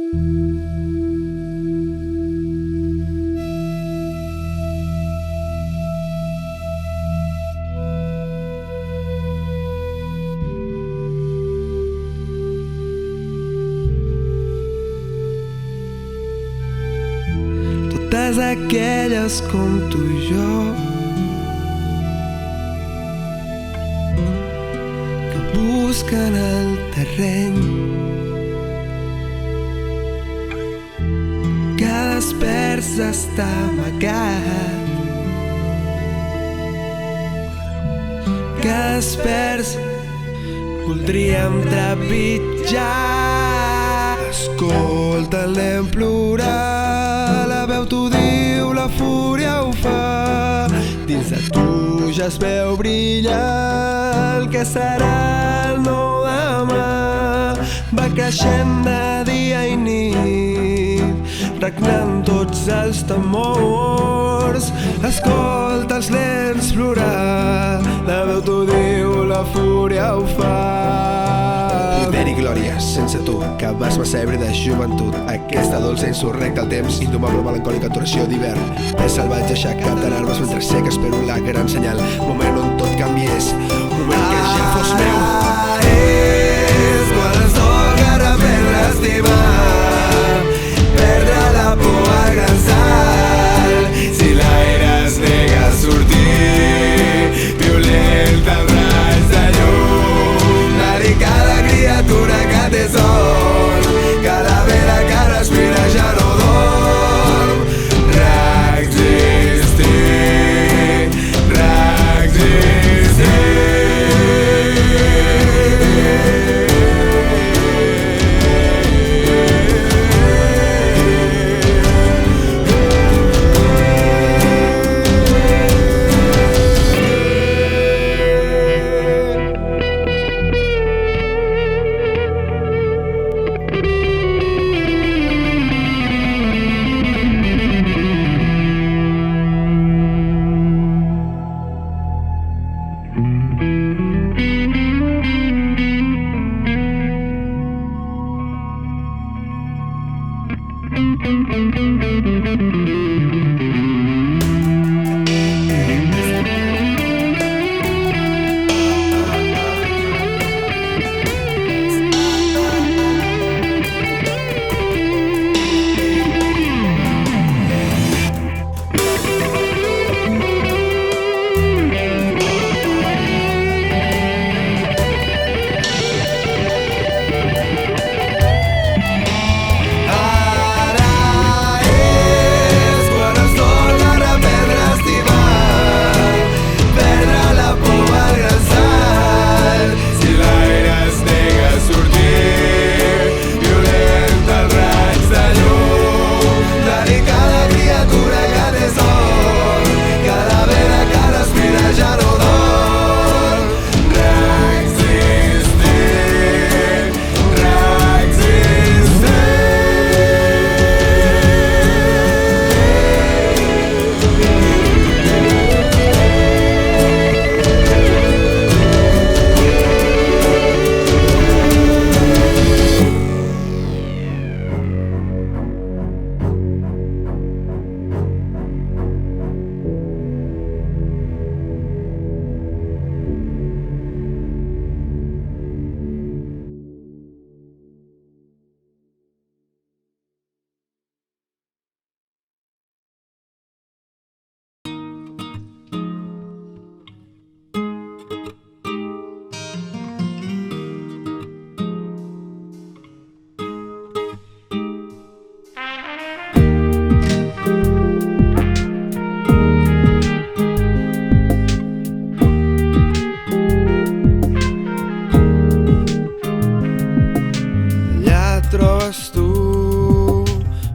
Totes aquelles com tu i jo que busquen el terreny, que desperts està amagat, que desperts voldríem trepitjar. Escolta-l'em plorar, la veu t'ho diu, la fúria ho fa. Dins de tu ja es veu brillar el que serà el nou demà. Va creixent de dia i nit, regnant tots els temors. Escolta els nens plorar, la veu t'ho diu, la fúria ho fa. Poder i glòria sense tu, que vas massa ebri de joventut. Aquesta dolça insurrecta al temps, indomable melancòlica adoració d'hivern. És salvatge aixecat en armes mentre sec, espero la gran senyal. Moment on tot canviés, moment que ja fos meu. És quan ens toca reprendre a estimar, perdre la por al gran salt. Si l'aire es nega a sortir, violenta el raig de llum. Cada criatura que té son, cada vela que respira ja no dorm. Reexistir, reexistir.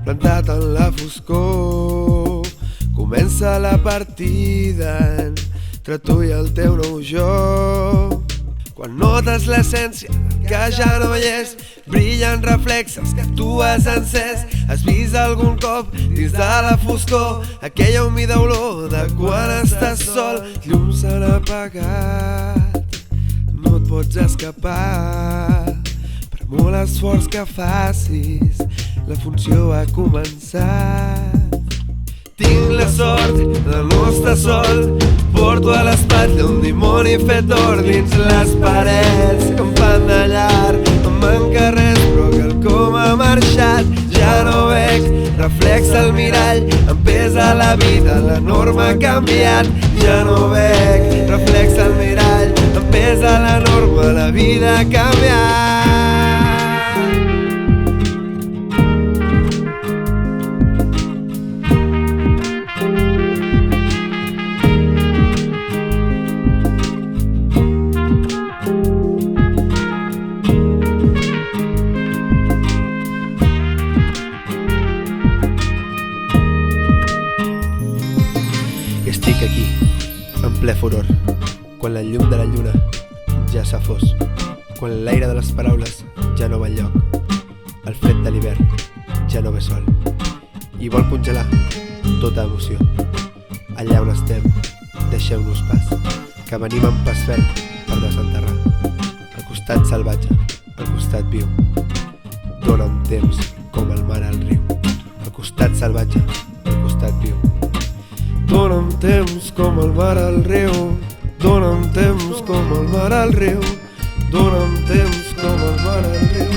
plantat en la foscor. Comença la partida entre tu i el teu nou jo. Quan notes l'essència que ja no hi és, brillen reflexes que tu has encès. Has vist algun cop dins de la foscor aquella humida olor de quan estàs sol. Els llums s'han apagat, no et pots escapar. Per molt esforç que facis, la funció ha començat. Tinc la sort de no estar sol, porto a l'espatlla un dimoni fet d'or dins les parets que em fan de llar. No em manca res però quelcom ha marxat, ja no veig reflex al mirall, em pesa la vida, la norma ha canviat. Ja no veig reflex al mirall, em pesa la norma, la vida ha canviat. Estic aquí, en ple furor, quan la llum de la lluna ja s'ha fos, quan l'aire de les paraules ja no va enlloc, el fred de l'hivern ja no ve sol, i vol congelar tota emoció. Allà on estem, deixeu-nos pas, que venim en pas ferm per desenterrar el costat salvatge, el costat viu. Dóna'm temps com el mar al riu, el costat salvatge, el costat viu. Dóna'm temps com el mar al riu, dóna'm temps com el mar al riu, dóna'm temps com el mar al riu,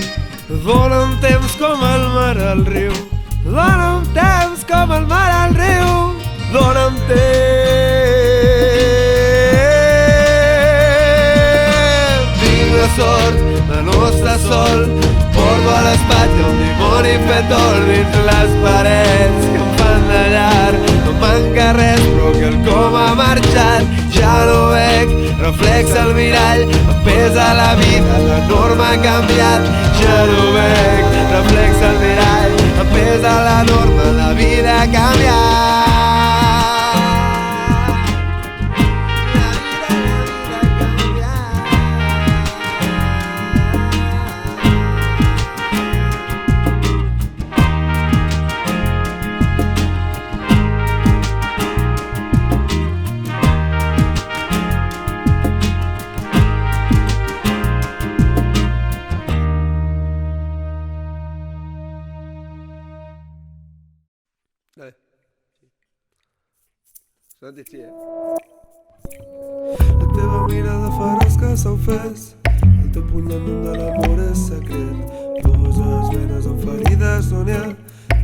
dóna'm temps com el mar al riu, dóna'm temps com el mar al riu, dóna'm temps. Tinc la sort de no estar sol, porto a l'espatlla un dimoni fet d'or dins les parets que em fan de llar. No manca res però quelcom ha marxat, ja no veig reflex al mirall, em pesa la vida, la norma ha canviat. Ja no veig reflex al mirall, em pesa la norma, la vida ha canviat. Dale. Santi, sí, La teva mirada faràs que s'ofès, el teu puny damunt de l'amor és secret. Poses venes en ferides on hi ha,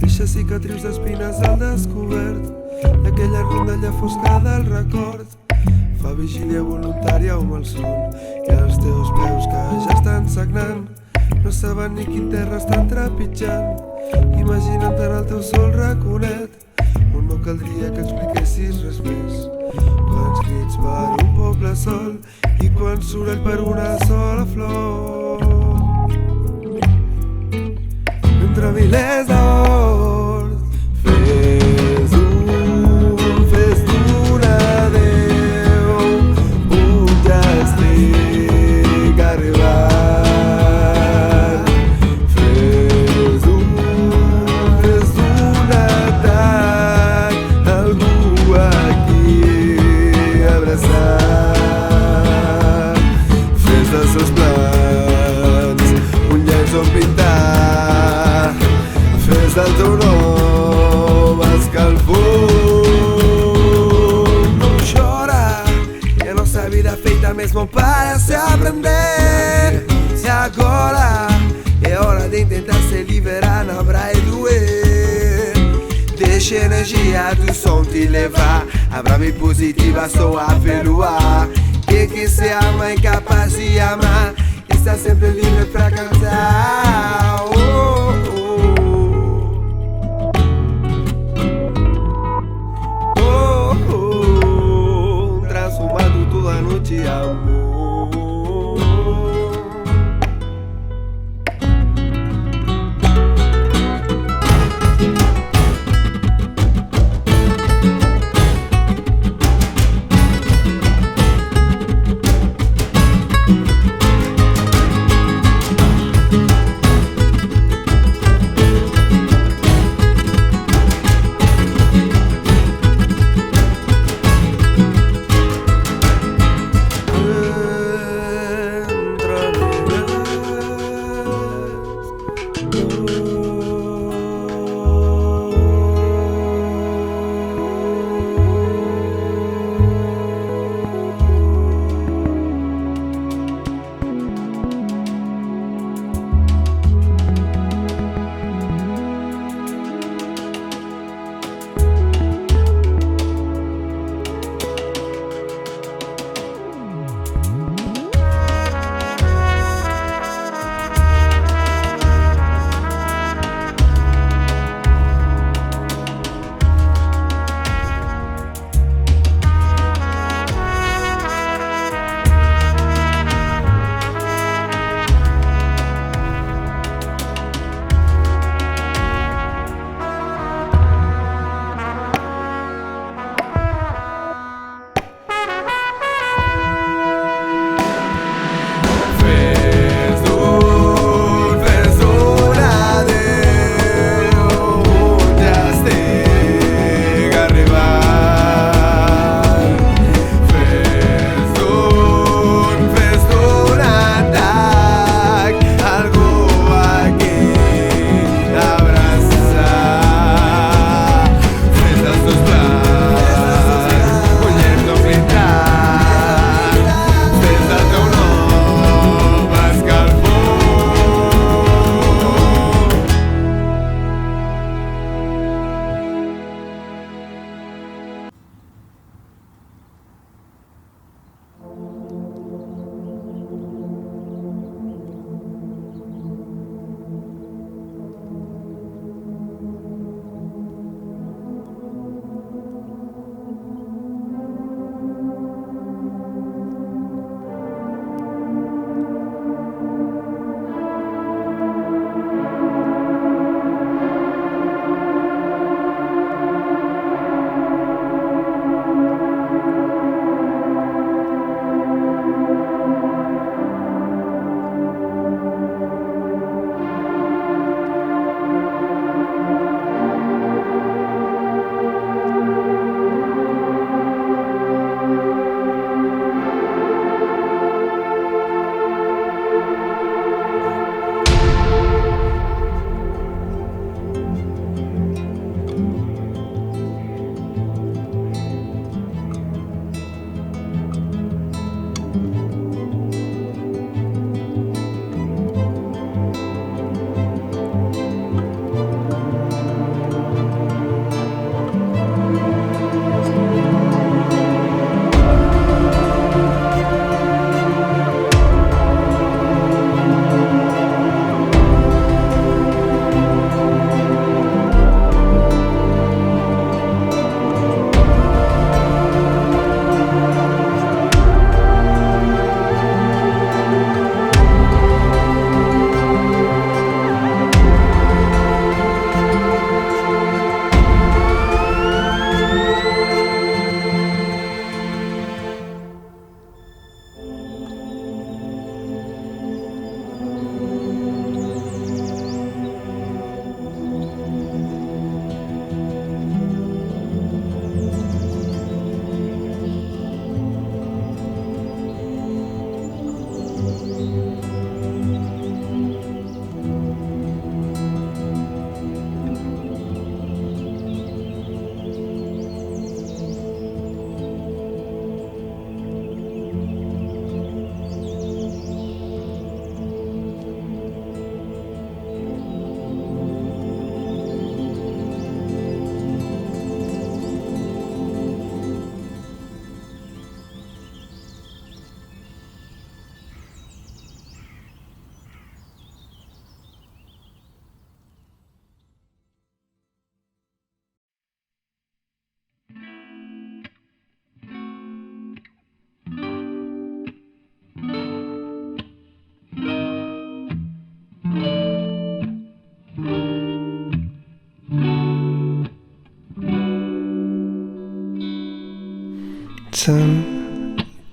deixa cicatrius d'espines al descobert. Aquella rondalla fosca del record fa vigília voluntària amb el sol, i els teus peus que ja estan sagnant no saben ni quin terra estan trepitjant. Imagina't en el teu sol raconet, on no caldria que expliquessis res més. Quants crits per un poble sol i quant soroll per una sola flor. Entre milers d'horts, fes d'un adeu, un ja estic arribant. Dels seus plans un llenç on pintar, fes del teu nom escalfor. No llora, que nossa vida feita mesmo para se aprender. E agora é hora de tentar se liberar, não haverá e doer. Deixa a energia do som te levar, a brava e positiva soa pelo ar. Que se ama é capaz de amar, está sempre livre pra cantar. Oh, oh, oh, oh, transformando toda noite em amor.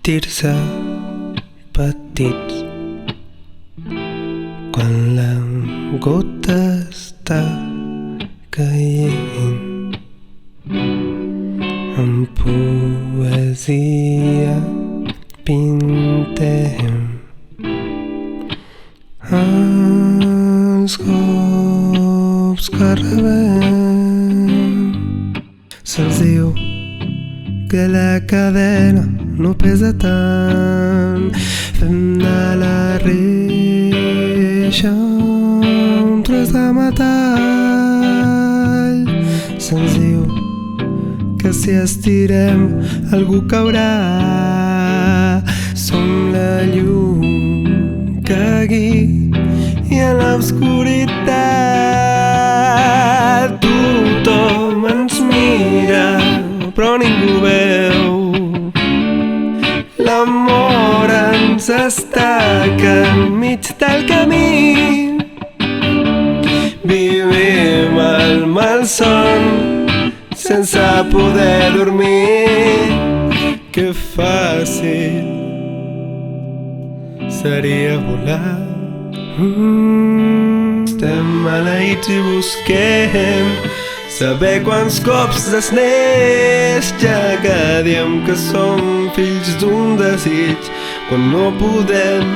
sentir-se petits quan la gota està caient. Amb poesia pintem els cops que rebem. Se'ls diu que la cadena no pesa tant. Fem de la reixa un tros de metall. Se'ns diu que si estirem algú caurà. Som la llum que guia l'obscuritat. Tothom ens mira però ningú veu. L'amor ens estaca enmig del camí. Vivim el malson sense poder dormir. Que fàcil seria volar. Estem maleïts i busquem saber quants cops es neix, ja que diem que som fills d'un desig quan no podem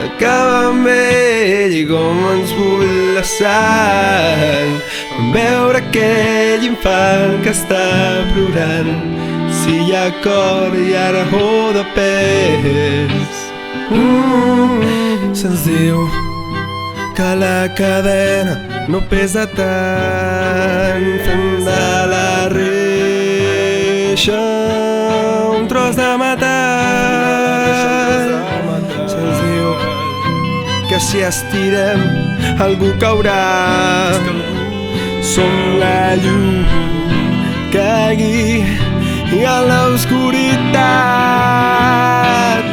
acabar amb ell. I com ens bull la sang en veure aquell infant que està plorant. Si hi ha cor hi ha raó de pes. Se'ns diu que la cadena no pesa tant. Fem de la reixa un tros de metall. Se'ns diu que si estirem algú caurà. Som la llum que guia l'obscuritat.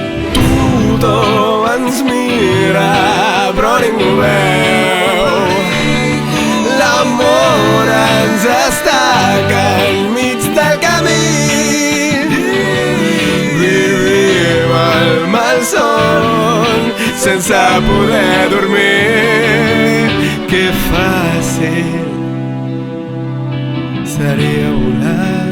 Tothom ens mira però ningú veu. L'amor ens estaca enmig del camí. Vivim el malson sense poder dormir. Que fàcil seria volar.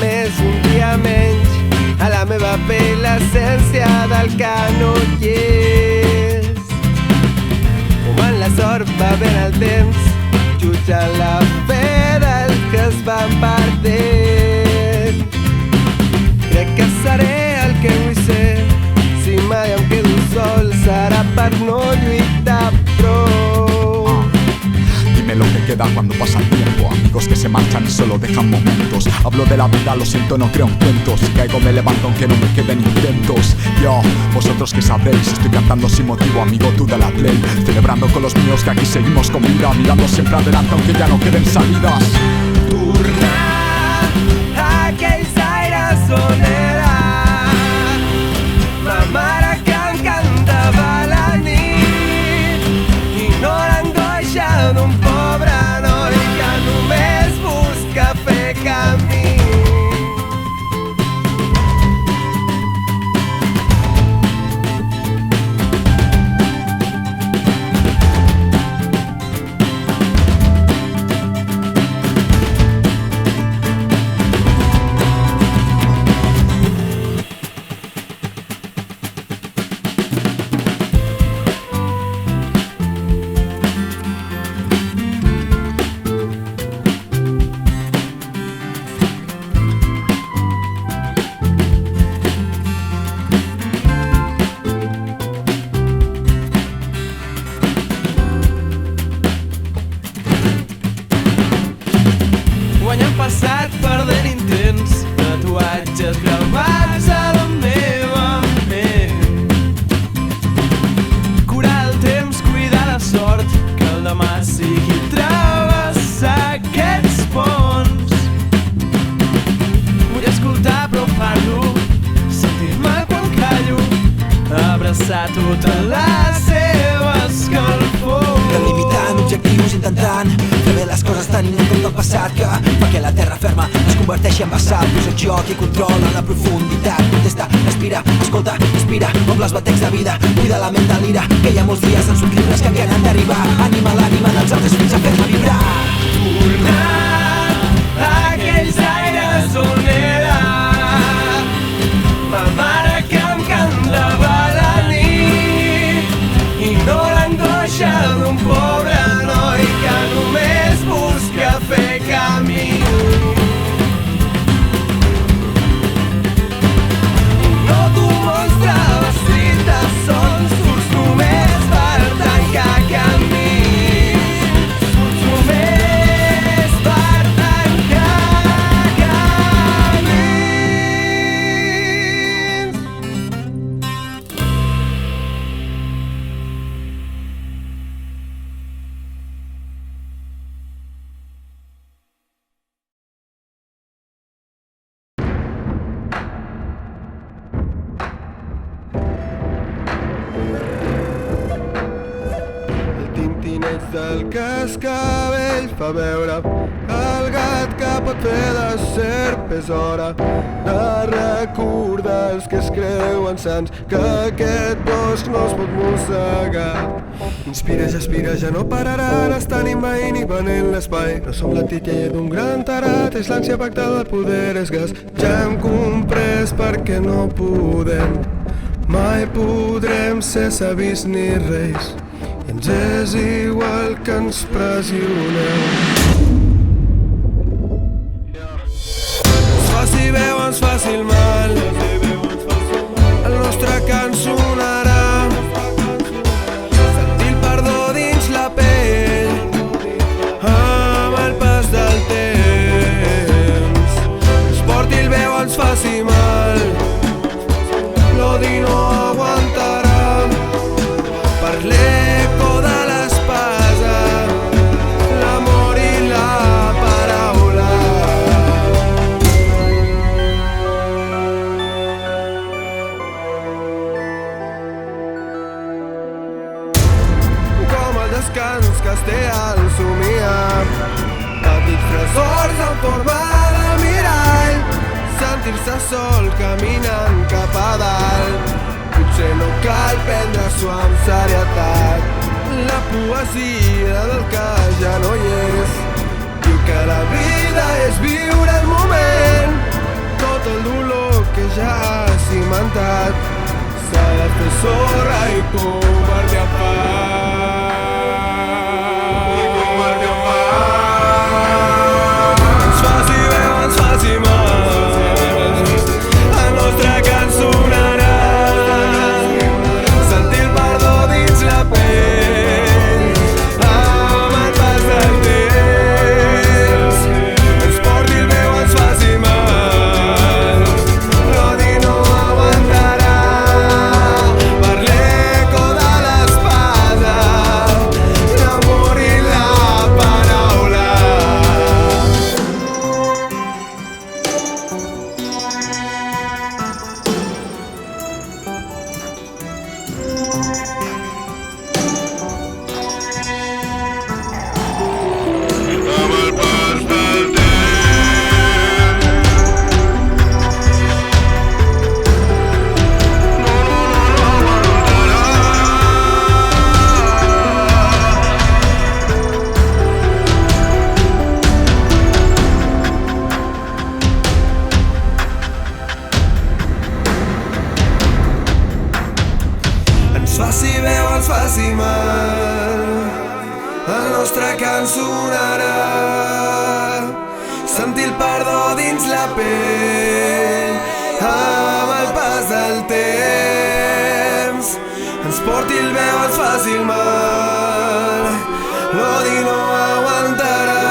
Més, un dia menys, a la meva pell l'essència del que no hi és. Fumant la sort, bevent el temps, jutjant la fe dels que es van perdent. Crec que seré el que vull ser. Si mai em quedo sol serà per no lluitar prou. Dime lo que queda cuando pasa el tiempo. Amigos que se marchan y solo dejan momentos. Hablo de la vida, lo siento, no creo en cuentos. Si caigo me levanto aunque no me queden intentos. Yo, vosotros que sabréis, estoy cantando sin motivo, amigo, tú de la play. Celebrando con los míos que aquí seguimos con vida, mirando siempre adelante aunque ya no queden salidas. Tornar a aquells aires on era ma mare que em cantava la nit i no l'angoixa d'un pobre noi que només busca fer camí. tota la seva escalfor. Delimitant objectius, intentant fer bé les coses tenint en compte el passat que fa que la terra ferma es converteixi en vessal. Posa joc i control en la profunditat. Contesta, respira, escolta, inspira, omple els batecs de vida, cuida la ment de l'ira, que hi ha molts dies en somriures que encara han d'arribar. Anima l'ànima dels altres fins a fer-la vibrar. Tornant a aquells aires on era ma mare que em cantava la nit, i no l'angoixa d'un pobre noi que només busca fer camí. Noto un monstre vestit de sons, surts només per tancar camins, surts només per tancar camins. El tintineig del cascavell fa veure el gat que pot fer de serp. És hora de recordar els que es creuen sants que aquest bosc no es pot mossegar. Inspira, ja aspira, ja no pararan, estan envaint i venent l'espai. No som la titella d'un gran tarat, és l'ànsia pactada, el poder és gas. Ja hem comprès perquè no podem, mai podrem ser savis ni reis. Ens és igual que ens pressioneu. Ens faci veu, ens faci el mal, el nostre cant sonarà. Sentir el perdó dins la pell amb el pas del temps. Ens porti el veu, ens faci mal, l'odi no aguantarà. Per l'eco de l'espasa, l'amor i la paraula. Com el descans que es té al somiar, petits tresors en forma de mirall, sentir-se sol caminant cap a dalt. Potser no cal prendre-s'ho amb serietat, la poesia del que ja no hi és. Diu que la vida és viure el moment, tot el dolor que ja ha cimentat s'ha de fer sorra i convertir en fang. Ens faci veu, ens faci mal, el nostre cant sonarà. Sentir el perdó dins la pell amb el pas del temps. Ens porti el veu, ens faci mal, l'odi no aguantarà. Per l'eco de l'espasa, l'amor i la paraula. Amb el pas del temps. No aguantarà. Ens faci veu, ens faci mal, el nostre cant sonarà. Sentir el perdó dins la pell amb el pas del temps. Ens porti el veu, ens faci el mal, l'odi no aguantarà.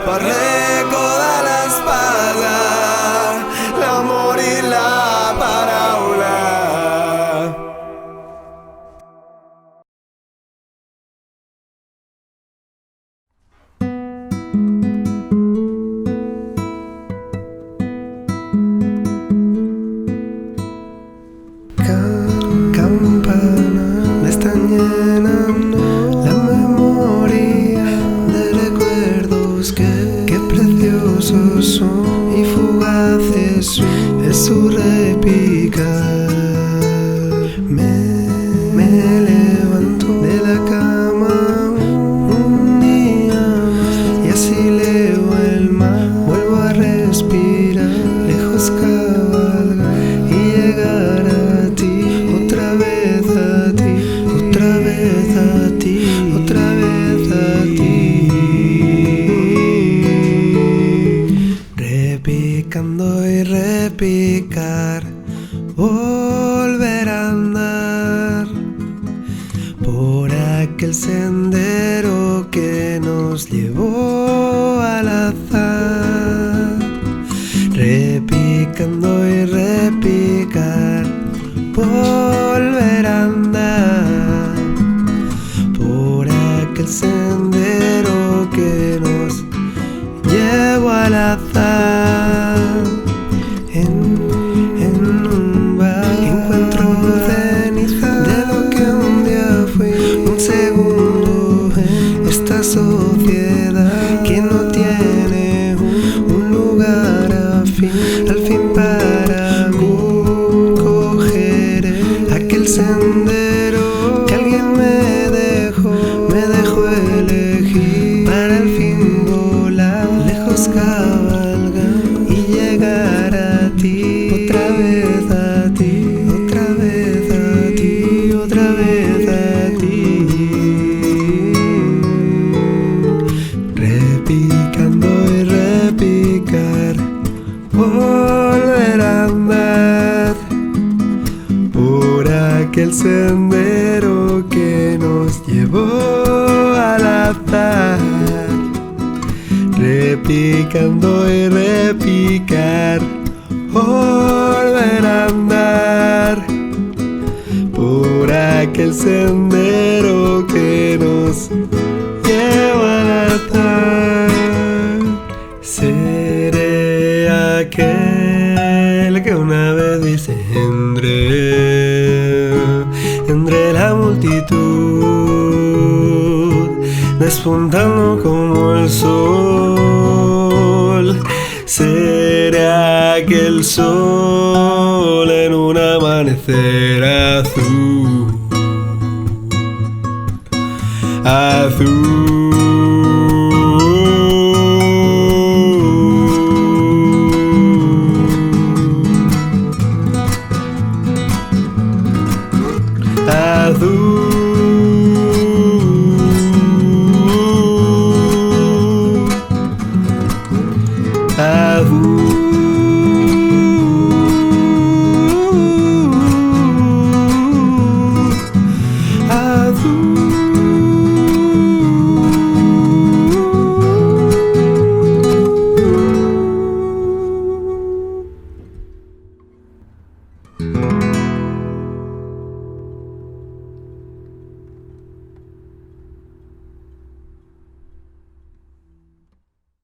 Per l'eco de l'espasa, l'amor i la paraula. Campa aquel sendero que nos llevó al azar, repicando y repicar, volver a andar por aquel sendero que nos llevó al azar. En un bar encuentro ceniza de lo que un día fui, un segundo en esta sociedad que no tiene un lugar al fin para mí. Cogeré aquel sendero que alguien me dejó elegir para al fin volar lejos, cabalgar y llegar a ti, otra vez a ti, otra vez a ti, otra vez a ti. Repicando y repicar, volver a andar por aquel sendero que nos llevó al azar, repicando y repicar, volver a andar por aquel sendero que nos lleva al azar. Seré aquel que una vez dice entre la multitud, despuntando como el sol. Seré aquel sol en un amanecer azul, azul. Azul.